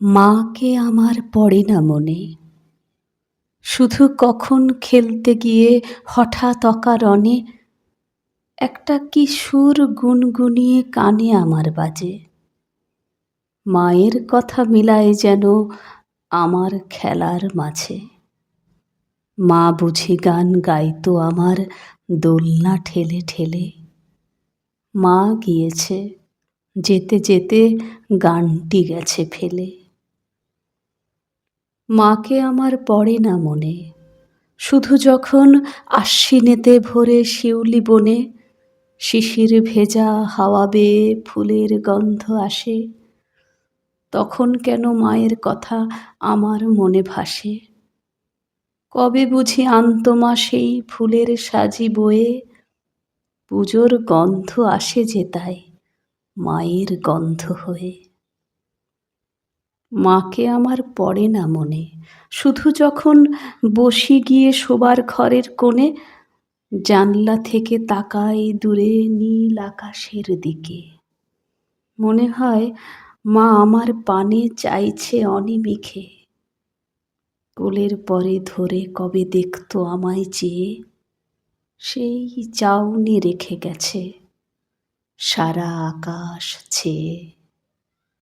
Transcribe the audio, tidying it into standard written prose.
মাকে আমার পড়ে না মনে। শুধু কখন খেলতে গিয়ে হঠাৎ অকারণে একটা কি সুর গুনগুনিয়ে কানে আমার বাজে। মায়ের কথা মিলায় যেন আমার খেলার মাঝে। মা বুঝি গান গাইতো আমার দোলনা ঠেলে ঠেলে। মা গিয়েছে, যেতে যেতে গানটি গেছে ফেলে। মাকে আমার পড়ে না মনে, শুধু যখন আশ্বিনেতে ভোরে শিউলি বনে শিশির ভেজা হাওয়া বেয়ে ফুলের গন্ধ আসে, তখন কেন মায়ের কথা আমার মনে ভাসে। কবে বুঝি আনতো মা সেই ফুলের সাজি বয়ে, পুজোর গন্ধ আসে যে তাই মায়ের গন্ধ হয়ে। মাকে আমার পড়ে না মনে, শুধু যখন বসি গিয়ে শোবার ঘরের কোণে, জানলা থেকে তাকাই দূরে নীল আকাশের দিকে। মনে হয় মা আমার পানে চাইছে অনিমিষে। কোলের পরে ধরে কবে দেখতো আমায় চেয়ে, সেই চাউনি রেখে গেছে সারা আকাশ ছেয়ে।